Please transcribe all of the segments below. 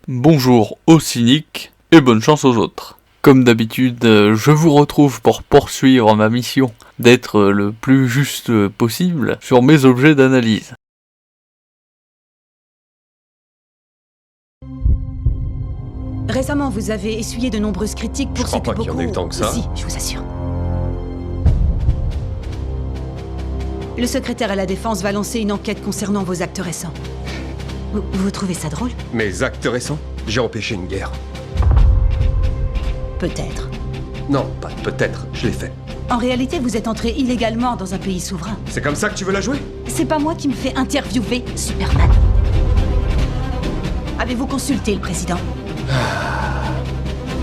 Bonjour aux cyniques et bonne chance aux autres. Comme d'habitude, je vous retrouve pour poursuivre ma mission d'être le plus juste possible sur mes objets d'analyse. Récemment, vous avez essuyé de nombreuses critiques pour ce que beaucoup... Je crois pas qu'il y en ait eu tant que ça. Si, je vous assure. Le secrétaire à la Défense va lancer une enquête concernant vos actes récents. Vous trouvez ça drôle? Mes actes récents? J'ai empêché une guerre. Peut-être. Non, pas peut-être, je l'ai fait. En réalité, vous êtes entré illégalement dans un pays souverain. C'est comme ça que tu veux la jouer? C'est pas moi qui me fais interviewer, Superman. Avez-vous consulté le président?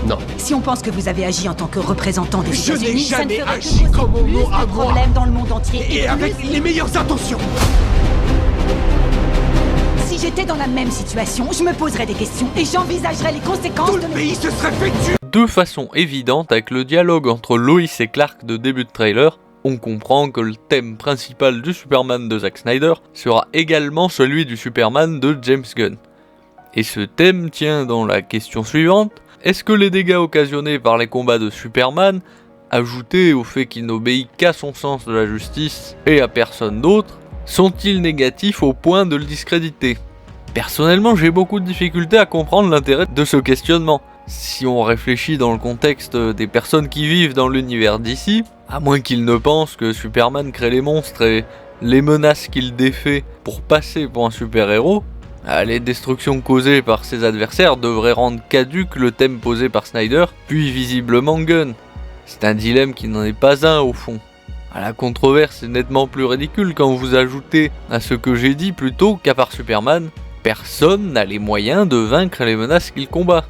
Non. Si on pense que vous avez agi en tant que représentant des Je n'ai États-Unis, ça ne jamais ferait agi que comme mon plus nom à de moi. problèmes dans le monde entier. Et avec plus... les meilleures intentions. Si j'étais dans la même situation, je me poserais des questions et j'envisagerais les conséquences Tout de le mes... pays se serait fait tuer. De façon évidente, avec le dialogue entre Lois et Clark de début de trailer, on comprend que le thème principal du Superman de Zack Snyder sera également celui du Superman de James Gunn. Et ce thème tient dans la question suivante: est-ce que les dégâts occasionnés par les combats de Superman, ajoutés au fait qu'il n'obéit qu'à son sens de la justice et à personne d'autre, sont-ils négatifs au point de le discréditer? Personnellement, j'ai beaucoup de difficultés à comprendre l'intérêt de ce questionnement. Si on réfléchit dans le contexte des personnes qui vivent dans l'univers d'ici, à moins qu'ils ne pensent que Superman crée les monstres et les menaces qu'il défait pour passer pour un super-héros, les destructions causées par ses adversaires devraient rendre caduque le thème posé par Snyder, puis visiblement Gunn. C'est un dilemme qui n'en est pas un au fond. La controverse est nettement plus ridicule quand vous ajoutez à ce que j'ai dit plutôt qu'à part Superman, personne n'a les moyens de vaincre les menaces qu'il combat.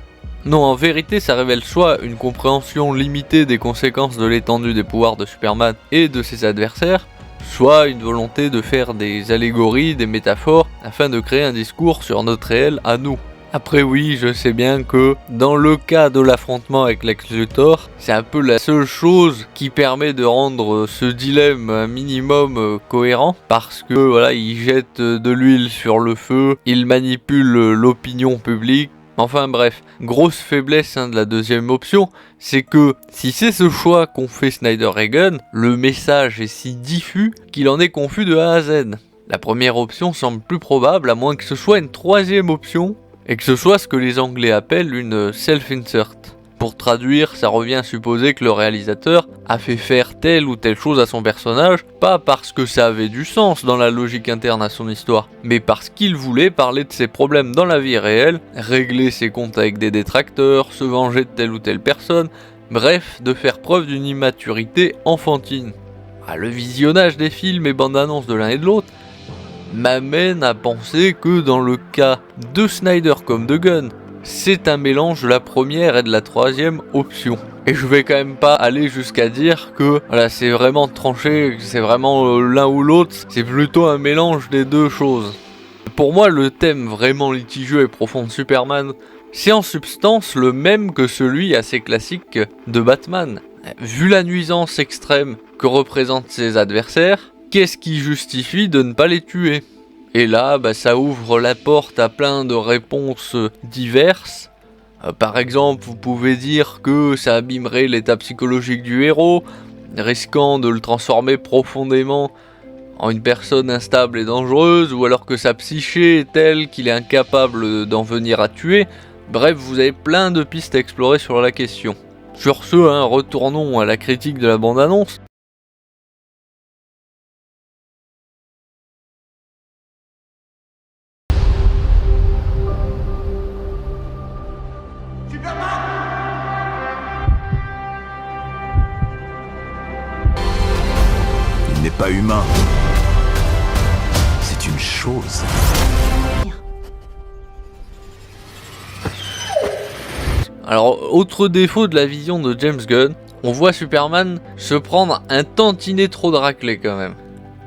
Non, en vérité, ça révèle soit une compréhension limitée des conséquences de l'étendue des pouvoirs de Superman et de ses adversaires, soit une volonté de faire des allégories, des métaphores, afin de créer un discours sur notre réel à nous. Après oui, je sais bien que dans le cas de l'affrontement avec Lex Luthor, c'est un peu la seule chose qui permet de rendre ce dilemme un minimum cohérent, parce que voilà, il jette de l'huile sur le feu, il manipule l'opinion publique. Enfin bref, grosse faiblesse de la deuxième option, c'est que si c'est ce choix qu'ont fait Snyder et Gunn, le message est si diffus qu'il en est confus de A à Z. La première option semble plus probable, à moins que ce soit une troisième option, et que ce soit ce que les Anglais appellent une self-insert. Pour traduire, ça revient à supposer que le réalisateur a fait faire telle ou telle chose à son personnage, pas parce que ça avait du sens dans la logique interne à son histoire, mais parce qu'il voulait parler de ses problèmes dans la vie réelle, régler ses comptes avec des détracteurs, se venger de telle ou telle personne, bref, de faire preuve d'une immaturité enfantine. Le visionnage des films et bandes annonces de l'un et de l'autre m'amène à penser que dans le cas de Snyder comme de Gunn, c'est un mélange de la première et de la troisième option. Et je vais quand même pas aller jusqu'à dire que voilà, c'est vraiment tranché, que c'est vraiment l'un ou l'autre, c'est plutôt un mélange des deux choses. Pour moi, le thème vraiment litigieux et profond de Superman, c'est en substance le même que celui assez classique de Batman. Vu la nuisance extrême que représentent ses adversaires, qu'est-ce qui justifie de ne pas les tuer ? Et là, ça ouvre la porte à plein de réponses diverses. Par exemple, vous pouvez dire que ça abîmerait l'état psychologique du héros, risquant de le transformer profondément en une personne instable et dangereuse, ou alors que sa psyché est telle qu'il est incapable d'en venir à tuer. Bref, vous avez plein de pistes à explorer sur la question. Sur ce, retournons à la critique de la bande-annonce. Il n'est pas humain. C'est une chose. Alors, autre défaut de la vision de James Gunn, on voit Superman se prendre un tantinet trop de raclée quand même.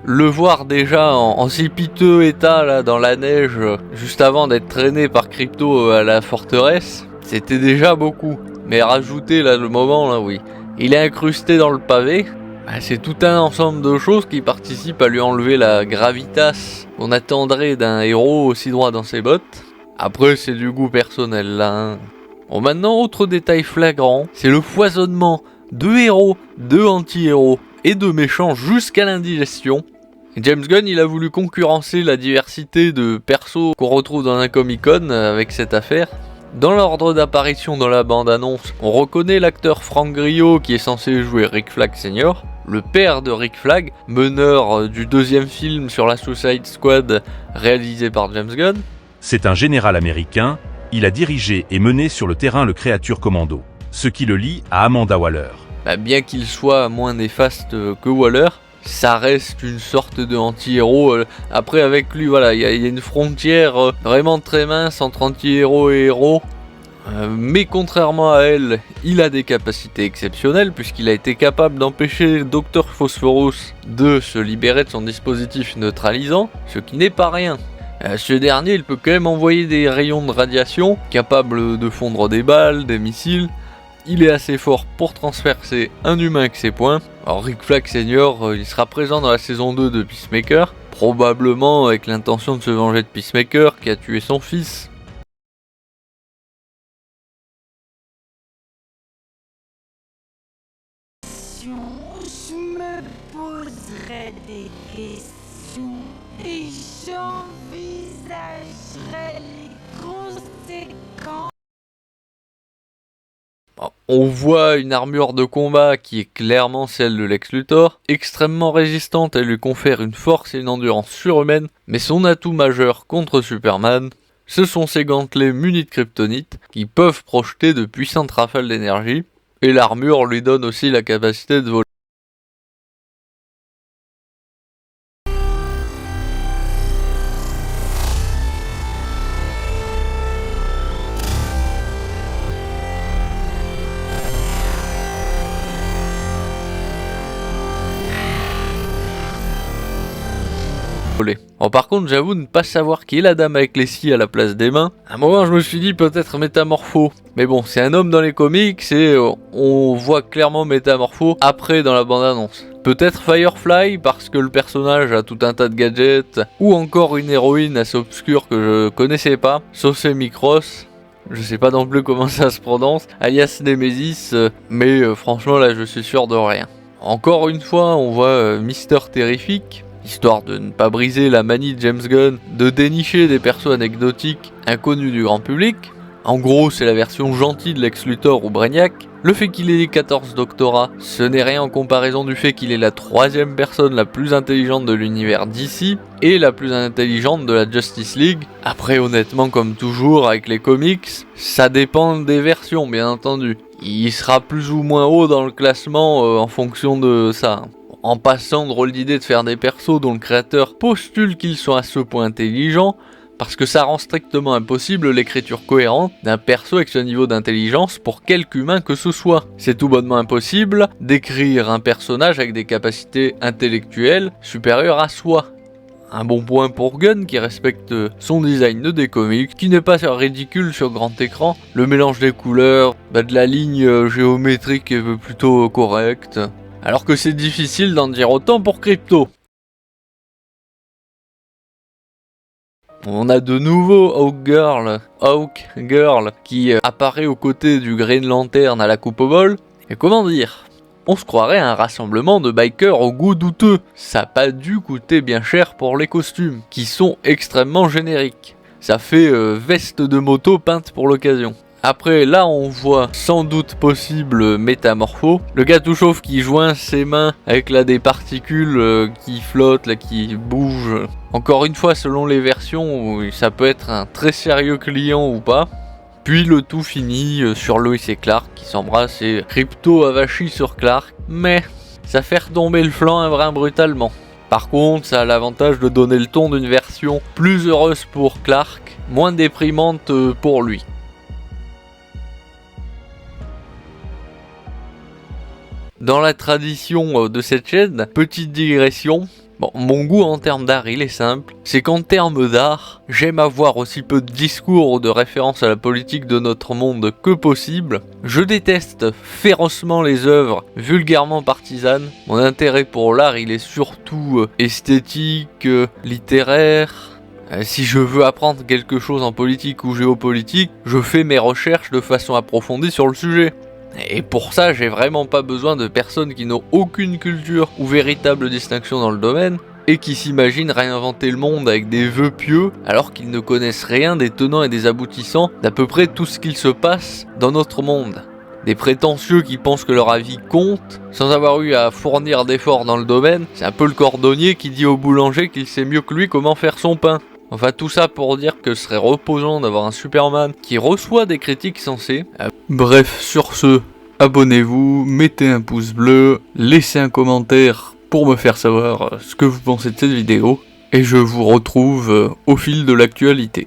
Le voir déjà en si piteux état là dans la neige, juste avant d'être traîné par Krypto à la forteresse, c'était déjà beaucoup. Mais rajouter là le moment là, oui, il est incrusté dans le pavé. C'est tout un ensemble de choses qui participent à lui enlever la gravitas qu'on attendrait d'un héros aussi droit dans ses bottes. Après, c'est du goût personnel là. Hein. Bon, maintenant, autre détail flagrant, c'est le foisonnement de héros, de anti-héros et de méchants jusqu'à l'indigestion. James Gunn, il a voulu concurrencer la diversité de persos qu'on retrouve dans un Comic-Con avec cette affaire. Dans l'ordre d'apparition dans la bande-annonce, on reconnaît l'acteur Frank Grillo qui est censé jouer Rick Flag Sr., le père de Rick Flag, meneur du deuxième film sur la Suicide Squad réalisé par James Gunn. C'est un général américain, il a dirigé et mené sur le terrain le Créature Commando, ce qui le lie à Amanda Waller. Bien qu'il soit moins néfaste que Waller, ça reste une sorte de anti-héros. Après, avec lui, voilà, il y a une frontière vraiment très mince entre anti-héros et héros. Mais contrairement à elle, il a des capacités exceptionnelles puisqu'il a été capable d'empêcher Dr Phosphorus de se libérer de son dispositif neutralisant, ce qui n'est pas rien. Ce dernier, il peut quand même envoyer des rayons de radiation capables de fondre des balles, des missiles. Il est assez fort pour transpercer un humain avec ses poings. Alors Rick Flag Senior, il sera présent dans la saison 2 de Peacemaker, probablement avec l'intention de se venger de Peacemaker qui a tué son fils. Je me poserai des questions et j'envisagerai les conséquences. On voit une armure de combat qui est clairement celle de Lex Luthor, extrêmement résistante, elle lui confère une force et une endurance surhumaine, mais son atout majeur contre Superman, ce sont ses gantelets munis de kryptonite qui peuvent projeter de puissantes rafales d'énergie, et l'armure lui donne aussi la capacité de voler. Alors par contre, j'avoue ne pas savoir qui est la dame avec les scies à la place des mains. À un moment, je me suis dit peut-être Métamorpho. Mais bon, c'est un homme dans les comics et on voit clairement Métamorpho après dans la bande-annonce. Peut-être Firefly parce que le personnage a tout un tas de gadgets. Ou encore une héroïne assez obscure que je connaissais pas, Sosemi Cross. Je sais pas non plus comment ça se prononce, alias Nemesis, mais franchement là je suis sûr de rien. Encore une fois, on voit Mister Terrific. Histoire de ne pas briser la manie de James Gunn de dénicher des persos anecdotiques inconnus du grand public. En gros, c'est la version gentille de Lex Luthor ou Brainiac. Le fait qu'il ait 14 doctorats, ce n'est rien en comparaison du fait qu'il est la troisième personne la plus intelligente de l'univers DC et la plus intelligente de la Justice League. Après, honnêtement, comme toujours avec les comics, ça dépend des versions, bien entendu. Il sera plus ou moins haut dans le classement en fonction de ça. En passant, drôle d'idée de faire des persos dont le créateur postule qu'ils sont à ce point intelligents, parce que ça rend strictement impossible l'écriture cohérente d'un perso avec ce niveau d'intelligence pour quelque humain que ce soit. C'est tout bonnement impossible d'écrire un personnage avec des capacités intellectuelles supérieures à soi. Un bon point pour Gunn qui respecte son design des comics, qui n'est pas ridicule sur grand écran, le mélange des couleurs, de la ligne géométrique est plutôt correcte. Alors que c'est difficile d'en dire autant pour Crypto. On a de nouveau Hawk Girl qui apparaît aux côtés du Green Lantern à la coupe au bol. Et comment dire, on se croirait à un rassemblement de bikers au goût douteux. Ça n'a pas dû coûter bien cher pour les costumes, qui sont extrêmement génériques. Ça fait veste de moto peinte pour l'occasion. Après, là, on voit sans doute possible Métamorpho. Le gars tout chauve qui joint ses mains avec là des particules qui flottent, là, qui bougent. Encore une fois, selon les versions, ça peut être un très sérieux client ou pas. Puis le tout finit sur Lois et Clark qui s'embrassent et Crypto avachi sur Clark. Mais ça fait retomber le flanc un brin brutalement. Par contre, ça a l'avantage de donner le ton d'une version plus heureuse pour Clark, moins déprimante pour lui. Dans la tradition de cette chaîne, petite digression, mon goût en termes d'art il est simple, c'est qu'en termes d'art, j'aime avoir aussi peu de discours ou de références à la politique de notre monde que possible. Je déteste férocement les œuvres vulgairement partisanes, mon intérêt pour l'art il est surtout esthétique, littéraire, Si je veux apprendre quelque chose en politique ou géopolitique, je fais mes recherches de façon approfondie sur le sujet. Et pour ça, j'ai vraiment pas besoin de personnes qui n'ont aucune culture ou véritable distinction dans le domaine, et qui s'imaginent réinventer le monde avec des vœux pieux, alors qu'ils ne connaissent rien des tenants et des aboutissants d'à peu près tout ce qu'il se passe dans notre monde. Des prétentieux qui pensent que leur avis compte, sans avoir eu à fournir d'efforts dans le domaine, c'est un peu le cordonnier qui dit au boulanger qu'il sait mieux que lui comment faire son pain. Enfin tout ça pour dire que ce serait reposant d'avoir un Superman qui reçoit des critiques sensées. Bref, sur ce, abonnez-vous, mettez un pouce bleu, laissez un commentaire pour me faire savoir ce que vous pensez de cette vidéo, et je vous retrouve au fil de l'actualité.